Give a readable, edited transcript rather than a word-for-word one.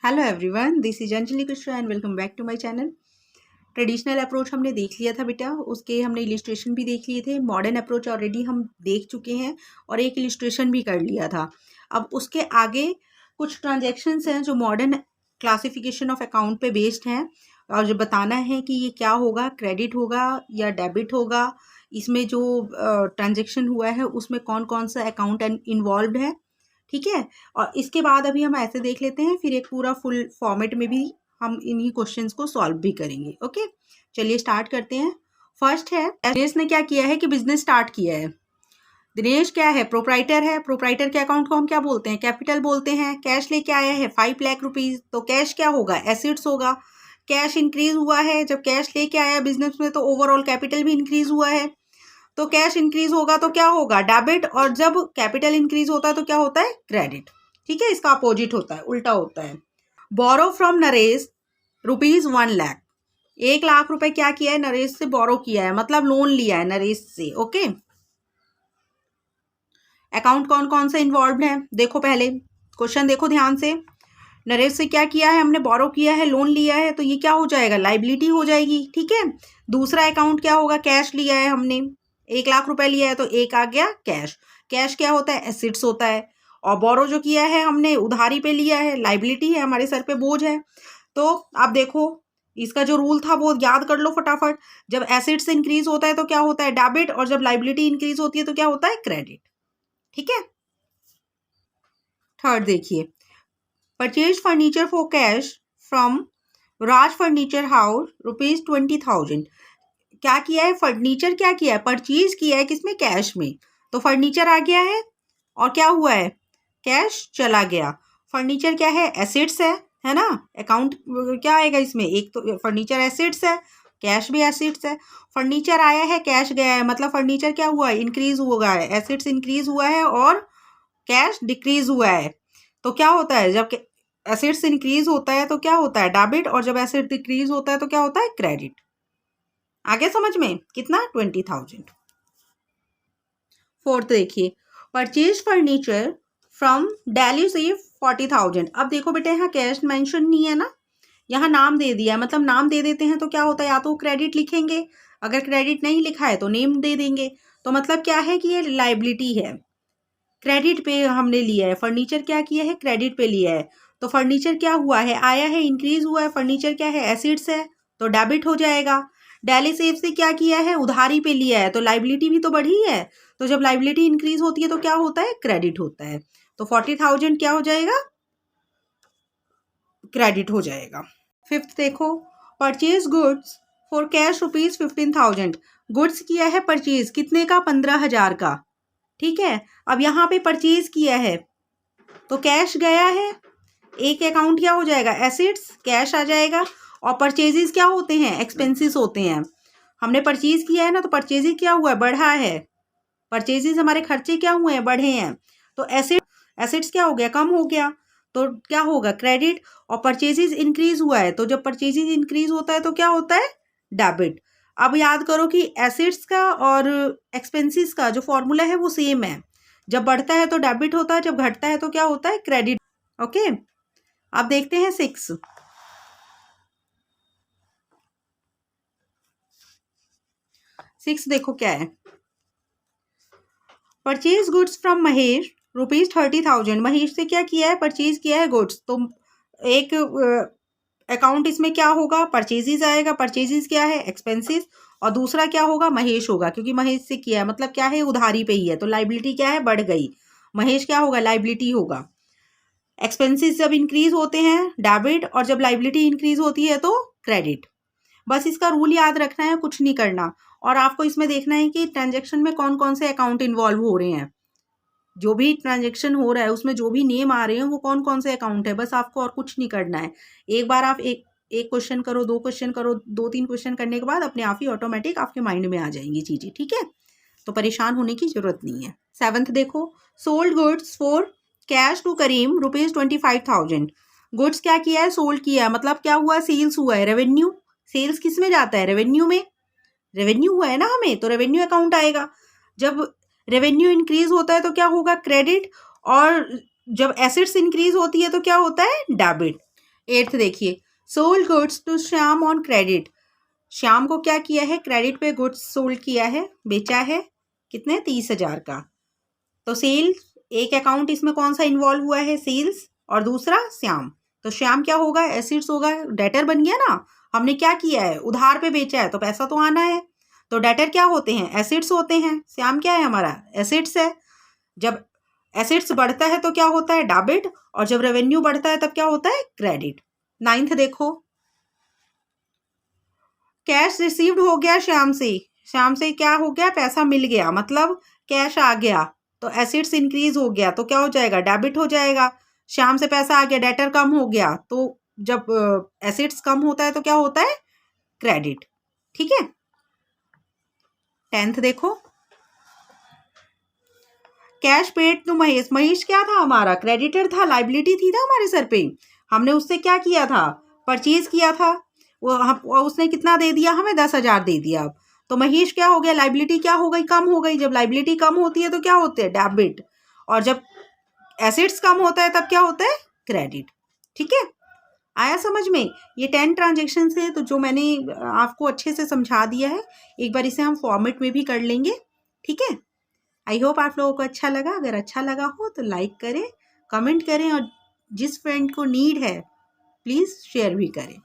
Hello everyone, this is Anjali Krishna and welcome back to my channel. Traditional approach हमने देख लिया था बेटा, उसके हमने इलिस्ट्रेशन भी देख लिए थे। मॉडर्न अप्रोच ऑलरेडी हम देख चुके हैं और एक इलिस्ट्रेशन भी कर लिया था। अब उसके आगे कुछ ट्रांजैक्शंस हैं जो मॉडर्न क्लासिफिकेशन ऑफ अकाउंट पे बेस्ड हैं और जो बताना है कि ये क्या होगा, क्रेडिट होगा या डेबिट होगा, इसमें जो ट्रांजेक्शन हुआ है उसमें कौन कौन सा अकाउंट इन्वॉल्व है। ठीक है, और इसके बाद अभी हम ऐसे देख लेते हैं, फिर एक पूरा फुल फॉर्मेट में भी हम इन्हीं क्वेश्चंस को सॉल्व भी करेंगे। ओके, चलिए स्टार्ट करते हैं। फर्स्ट है, दिनेश ने क्या किया है कि बिजनेस स्टार्ट किया है। दिनेश क्या है? प्रोप्राइटर है। प्रोप्राइटर के अकाउंट को हम क्या बोलते हैं? कैपिटल बोलते हैं। कैश लेके आया है 5 लाख रुपीज, तो कैश क्या होगा? एसेट्स होगा। कैश इंक्रीज हुआ है, जब कैश लेके आया बिजनेस में तो ओवरऑल कैपिटल भी इंक्रीज हुआ है, तो कैश इंक्रीज होगा तो क्या होगा? डेबिट। और जब कैपिटल इंक्रीज होता है तो क्या होता है? क्रेडिट। ठीक है, इसका अपोजिट होता है, उल्टा होता है। Borrow from Naresh ₹1,00,000। 1,00,000 रुपए क्या किया है? नरेश से बोरो किया है, मतलब लोन लिया है नरेश से। ओके, अकाउंट कौन कौन से इन्वॉल्व है देखो, पहले क्वेश्चन देखो ध्यान से। नरेश से क्या किया है? हमने बोरो किया है, लोन लिया है, तो ये क्या हो जाएगा? लाइबिलिटी हो जाएगी। ठीक है, दूसरा अकाउंट क्या होगा? कैश लिया है हमने, 1,00,000 रुपए लिया है, तो एक आ गया कैश। कैश क्या होता है? एसिड्स होता है। और बोरो जो किया है हमने, उधारी पे लिया है, लाइबिलिटी है, हमारे सर पे बोझ है। तो आप देखो, इसका जो रूल था वो याद कर लो फटाफट। जब एसिड्स इंक्रीज होता है तो क्या होता है? डेबिट। और जब लाइबिलिटी इंक्रीज होती है तो क्या होता है? क्रेडिट। ठीक है, थर्ड देखिए, purchase furniture for cash from Raj furniture house ₹20,000। क्या किया है? फर्नीचर क्या किया है? परचेज किया है, किसमें? कैश में। तो फर्नीचर आ गया है और क्या हुआ है? कैश चला गया। फर्नीचर क्या है? एसेट्स है ना। अकाउंट क्या आएगा इसमें? एक तो फर्नीचर एसेट्स है, कैश भी एसेट्स है। फर्नीचर आया है, कैश गया है, मतलब फर्नीचर क्या हुआ है? इंक्रीज हुआ है, एसेट्स इंक्रीज हुआ है और कैश डिक्रीज हुआ है। तो क्या होता है? जब एसेट्स इंक्रीज होता है तो क्या होता है? डेबिट। और जब एसेट डिक्रीज होता है तो क्या होता है? क्रेडिट। आगे समझ में? कितना? 20,000। फोर्थ देखिए, परचेज फर्नीचर फ्रॉम दिल्ली से 40,000। अब देखो बेटे, यहाँ कैश मेंशन नहीं है ना, यहाँ नाम दे दिया है। मतलब नाम दे देते हैं तो क्या होता है? या तो क्रेडिट लिखेंगे, अगर क्रेडिट नहीं लिखा है तो नेम दे देंगे। तो मतलब क्या है कि ये लाइबिलिटी है, क्रेडिट पे हमने लिया है। फर्नीचर क्या किया है? क्रेडिट पे लिया है। तो फर्नीचर क्या हुआ है? आया है, इंक्रीज हुआ है। फर्नीचर क्या है? एसिड्स है, तो डेबिट हो जाएगा। डेली सेफ से क्या किया है? उधारी पे लिया है, तो लाइबिलिटी भी तो बढ़ी है। तो जब लाइबिलिटी इंक्रीज होती है तो क्या होता है? क्रेडिट होता है। तो 40,000 क्या हो जाएगा? क्रेडिट हो जाएगा। फिफ्थ देखो, purchase goods for cash ₹15,000। Goods किया है परचेज, कितने का? 15,000 का। ठीक है, अब यहाँ पे परचेज किया है तो कैश गया है, एक अकाउंट क्या हो जाएगा? एसेट्स, कैश आ जाएगा। और परचेजेस क्या होते हैं? एक्सपेंसेस होते हैं। हमने परचेज किया है ना, तो परचेजेस क्या हुआ है? बढ़ा है। परचेजेस हमारे खर्चे क्या हुए हैं? बढ़े हैं। तो एसेट्स क्या हो गया? कम हो गया। तो क्या होगा? क्रेडिट। और परचेजेस इंक्रीज हुआ है, तो जब परचेजेस इंक्रीज होता है तो क्या होता है? डेबिट। अब याद करो कि एसेट्स का और एक्सपेंसेस का जो फॉर्मूला है वो सेम है। जब बढ़ता है तो डेबिट होता है, जब घटता है तो क्या होता है? क्रेडिट। ओके, अब देखते हैं 6 देखो क्या है। Purchase goods from Mahesh ₹30,000। Mahesh से क्या किया है? परचेज किया है गुड्स। तो एक अकाउंट इसमें क्या होगा? परचेजेस आएगा। परचेजेस क्या है? एक्सपेंसेस। और दूसरा क्या होगा? महेश होगा, क्योंकि महेश से किया है, मतलब क्या है? उधारी पे ही है, तो लाइबिलिटी क्या है? बढ़ गई। महेश क्या होगा? लाइबिलिटी होगा। एक्सपेंसेस जब इंक्रीज होते हैं डेबिट, और जब लाइबिलिटी इंक्रीज होती है तो क्रेडिट। बस इसका रूल याद रखना है, कुछ नहीं करना। और आपको इसमें देखना है कि ट्रांजेक्शन में कौन कौन से अकाउंट इन्वॉल्व हो रहे हैं। जो भी ट्रांजेक्शन हो रहा है उसमें जो भी नेम आ रहे हैं वो कौन कौन से अकाउंट है, बस आपको और कुछ नहीं करना है। एक बार आप एक एक क्वेश्चन करो, 2 क्वेश्चन करो, 2-3 क्वेश्चन करने के बाद अपने आप ही ऑटोमेटिक आपके माइंड में आ जाएंगी चीज़ें। ठीक है, तो परेशान होने की जरूरत नहीं है। 7th देखो, sold goods for cash to Karim ₹25,000। Goods क्या किया है? सोल्ड किया है, मतलब क्या हुआ? सेल्स हुआ है। रेवेन्यू, सेल्स किस में जाता है? रेवेन्यू में। रेवेन्यू हुआ है ना हमें, तो रेवेन्यू अकाउंट आएगा। जब रेवेन्यू इंक्रीज होता है तो क्या होगा? क्रेडिट। और जब एसेट्स इंक्रीज होती है तो क्या होता है? डेबिट। 8th देखिए, sold goods to Shyam on credit. Shyam को क्या किया है, क्रेडिट पे गुड्स सोल्ड किया है, बेचा है, कितने, 30,000 का। तो सेल, एक अकाउंट इसमें कौन सा इन्वॉल्व हुआ है, सेल्स, और दूसरा श्याम। तो श्याम क्या होगा, एसिड्स होगा, डेटर बन गया ना। हमने क्या किया है, उधार पे बेचा है तो पैसा तो आना है। तो डेटर क्या होते हैं, एसिड्स होते हैं। श्याम क्या है हमारा, एसिड्स है। जब एसिड्स बढ़ता है तो क्या होता है, डेबिट, और जब रेवेन्यू बढ़ता है तब क्या होता है, क्रेडिट। 9th देखो, कैश रिसीव्ड हो गया श्याम से। श्याम से क्या हो गया, पैसा मिल गया, मतलब कैश आ गया, तो एसिड्स इंक्रीज हो गया, तो क्या हो जाएगा, डेबिट हो जाएगा। श्याम से पैसा आ गया, डेटर कम हो गया, तो जब एसिड्स कम होता है तो क्या होता है, क्रेडिट। ठीक है। 10th देखो, cash paid to Mahesh. Mahesh क्या था हमारा, क्रेडिटर था, लाइबिलिटी थी ना हमारे सर पे। हमने उससे क्या किया था, परचेज किया था। उसने कितना दे दिया हमें, 10,000 दे दिया। अब तो महेश क्या हो गया, लाइबिलिटी क्या हो गई, कम हो गई। जब लाइबिलिटी कम होती है तो क्या होते हैं, डेबिट, और जब एसेट्स कम होता है तब क्या होता है, क्रेडिट। ठीक है, आया समझ में। ये 10 ट्रांजेक्शन है, तो जो मैंने आपको अच्छे से समझा दिया है, एक बार इसे हम फॉर्मेट में भी कर लेंगे। ठीक है, आई होप आप लोगों को अच्छा लगा। अगर अच्छा लगा हो तो लाइक करें, कमेंट करें, और जिस फ्रेंड को नीड है प्लीज़ शेयर भी करें।